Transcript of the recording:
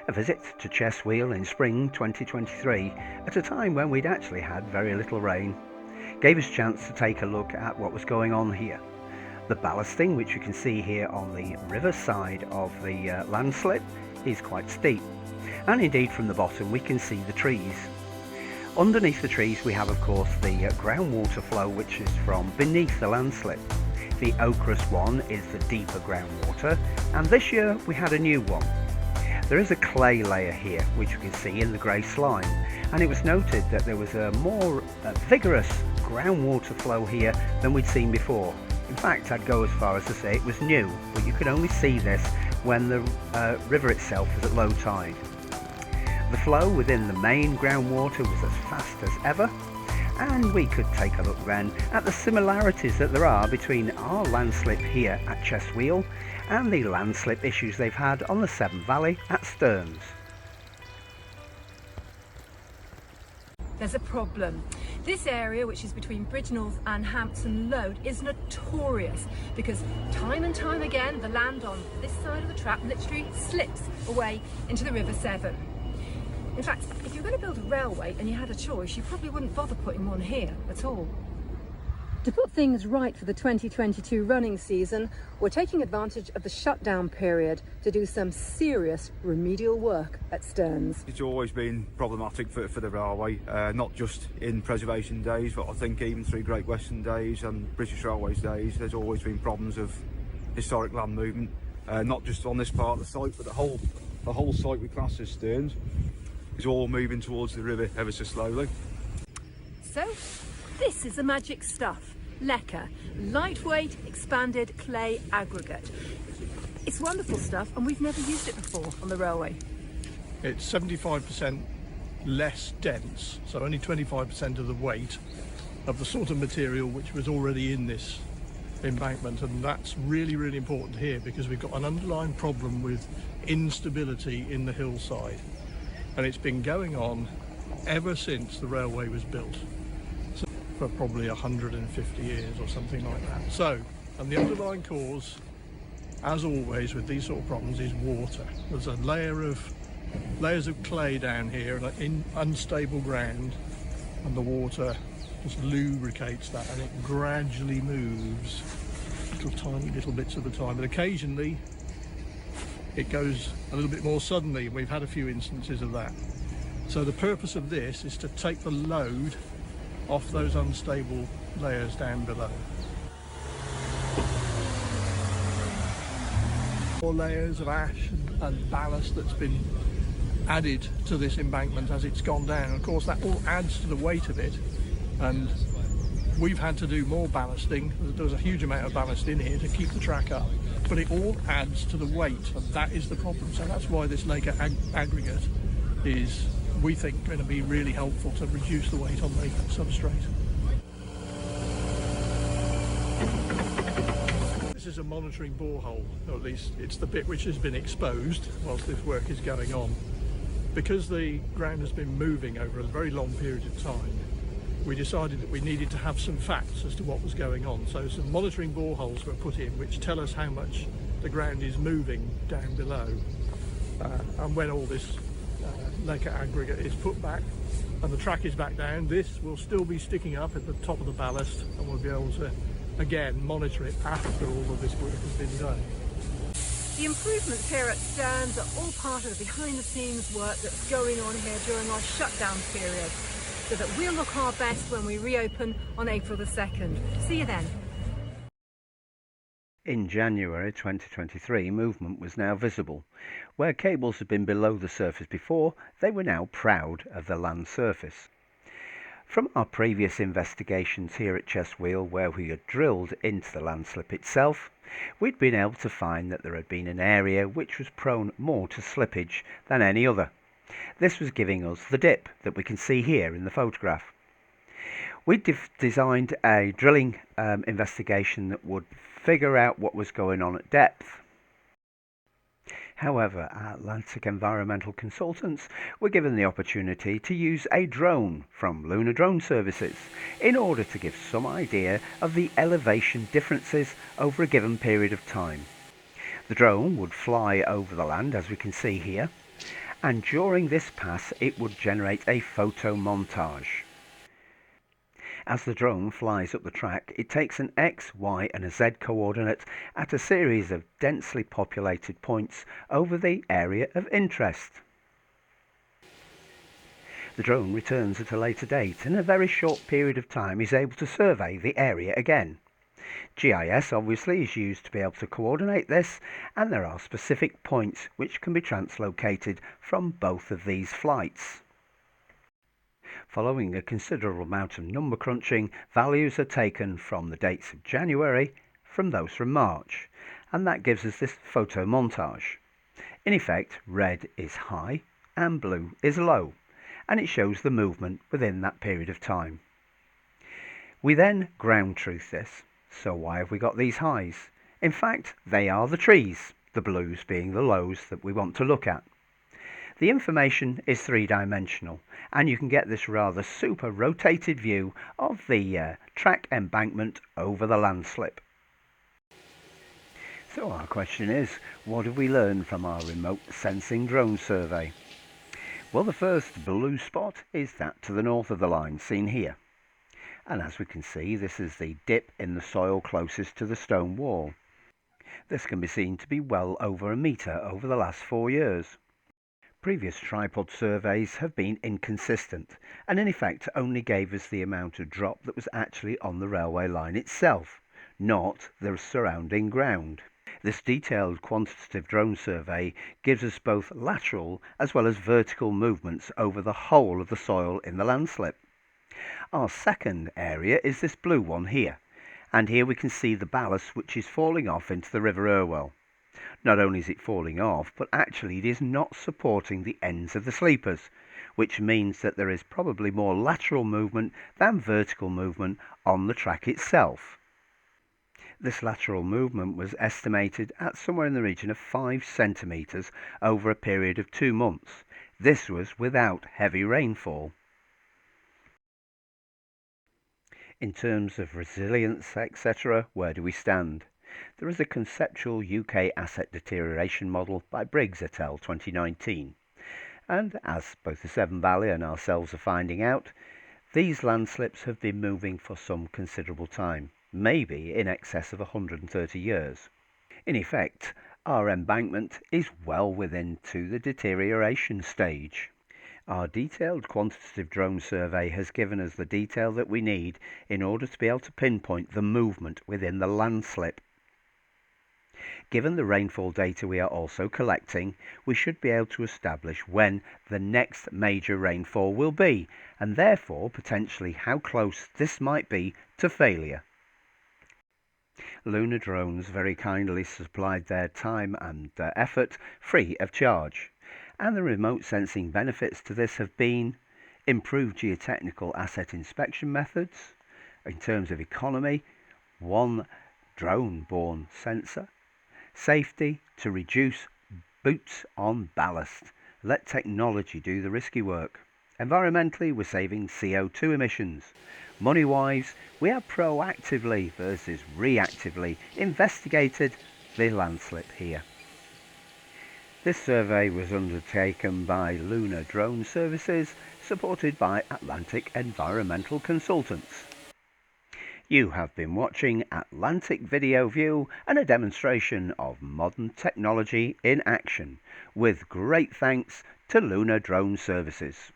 A visit to Chestwheel in spring 2023, at a time when we'd actually had very little rain, gave us a chance to take a look at what was going on here. The ballasting, which you can see here on the river side of the landslip, is quite steep, and indeed from the bottom we can see the trees. Underneath the trees we have of course the groundwater flow, which is from beneath the landslip. The ochreous one is the deeper groundwater, and this year we had a new one. There is a clay layer here, which you can see in the grey slime, and it was noted that there was a more vigorous groundwater flow here than we'd seen before. In fact, I'd go as far as to say it was new, but you could only see this when the river itself was at low tide. The flow within the main groundwater was as fast as ever, and we could take a look then at the similarities that there are between our landslip here at Chestwheel and the landslip issues they've had on the Severn Valley at Stearns. There's a problem. This area, which is between Bridgnorth and Hampton Load, is notorious because time and time again the land on this side of the trap literally slips away into the River Severn. In fact, if you're going to build a railway and you had a choice, you probably wouldn't bother putting one here at all. To put things right for the 2022 running season, we're taking advantage of the shutdown period to do some serious remedial work at Stearns. It's always been problematic for the railway, not just in preservation days, but I think even through Great Western days and British Railways days, there's always been problems of historic land movement, not just on this part of the site, but the whole site we class as Stearns is all moving towards the river ever so slowly. So, this is the magic stuff. Leca, lightweight expanded clay aggregate. It's wonderful stuff and we've never used it before on the railway. It's 75% less dense, so only 25% of the weight of the sort of material which was already in this embankment, and that's really important here because we've got an underlying problem with instability in the hillside, and it's been going on ever since the railway was built. For probably 150 years or something like that. So, and the underlying cause, as always with these sort of problems, is water. There's a layers of clay down here in unstable ground, and the water just lubricates that, and it gradually moves tiny little bits at a time. But occasionally it goes a little bit more suddenly, and we've had a few instances of that. So the purpose of this is to take the load off those unstable layers down below. More layers of ash and ballast that's been added to this embankment as it's gone down. Of course, that all adds to the weight of it, and we've had to do more ballasting. There's a huge amount of ballast in here to keep the track up, but it all adds to the weight, and that is the problem. So that's why this Leca aggregate is, we think, going to be really helpful to reduce the weight on the substrate. This is a monitoring borehole, or at least it's the bit which has been exposed whilst this work is going on. Because the ground has been moving over a very long period of time, we decided that we needed to have some facts as to what was going on. So some monitoring boreholes were put in which tell us how much the ground is moving down below, and when all this Leca aggregate is put back and the track is back down, this will still be sticking up at the top of the ballast, and we'll be able to again monitor it after all of this work has been done. The improvements here at Stearns are all part of the behind the scenes work that's going on here during our shutdown period, so that we'll look our best when we reopen on April the 2nd. See you then. In January 2023, movement was now visible. Where cables had been below the surface before, they were now proud of the land surface. From our previous investigations here at Chestwheel, where we had drilled into the landslip itself, we'd been able to find that there had been an area which was prone more to slippage than any other. This was giving us the dip that we can see here in the photograph. We designed a drilling investigation that would figure out what was going on at depth. However, our Atlantic Environmental Consultants were given the opportunity to use a drone from Lunar Drone Services in order to give some idea of the elevation differences over a given period of time. The drone would fly over the land, as we can see here, and during this pass it would generate a photo montage. As the drone flies up the track, it takes an X, Y and a Z coordinate at a series of densely populated points over the area of interest. The drone returns at a later date and in a very short period of time is able to survey the area again. GIS obviously is used to be able to coordinate this, and there are specific points which can be translocated from both of these flights. Following a considerable amount of number crunching, values are taken from the dates of January from those from March, and that gives us this photo montage. In effect, red is high and blue is low, and it shows the movement within that period of time. We then ground truth this. So why have we got these highs? In fact, they are the trees, the blues being the lows that we want to look at. The information is three-dimensional, and you can get this rather super rotated view of the track embankment over the landslip. So our question is, what have we learned from our remote sensing drone survey? Well, the first blue spot is that to the north of the line, seen here. And as we can see, this is the dip in the soil closest to the stone wall. This can be seen to be well over a metre over the last 4 years. Previous tripod surveys have been inconsistent and in effect only gave us the amount of drop that was actually on the railway line itself, not the surrounding ground. This detailed quantitative drone survey gives us both lateral as well as vertical movements over the whole of the soil in the landslip. Our second area is this blue one here, and here we can see the ballast which is falling off into the River Irwell. Not only is it falling off, but actually it is not supporting the ends of the sleepers, which means that there is probably more lateral movement than vertical movement on the track itself. This lateral movement was estimated at somewhere in the region of 5 centimetres over a period of 2 months. This was without heavy rainfall. In terms of resilience, etc., where do we stand? There is a conceptual UK asset deterioration model by Briggs et al. 2019. And as both the Severn Valley and ourselves are finding out, these landslips have been moving for some considerable time, maybe in excess of 130 years. In effect, our embankment is well within to the deterioration stage. Our detailed quantitative drone survey has given us the detail that we need in order to be able to pinpoint the movement within the landslip. Given the rainfall data we are also collecting, we should be able to establish when the next major rainfall will be, and therefore potentially how close this might be to failure. Lunar Drones very kindly supplied their time and effort free of charge. And the remote sensing benefits to this have been improved geotechnical asset inspection methods, in terms of economy, one drone-borne sensor, safety to reduce boots on ballast, let technology do the risky work. Environmentally, we're saving CO2 emissions. Money-wise, we have proactively versus reactively investigated the landslip here. This survey was undertaken by Lunar Drone Services, supported by Atlantic Environmental Consultants. You have been watching Atlantic Video View and a demonstration of modern technology in action, with great thanks to Lunar Drone Services.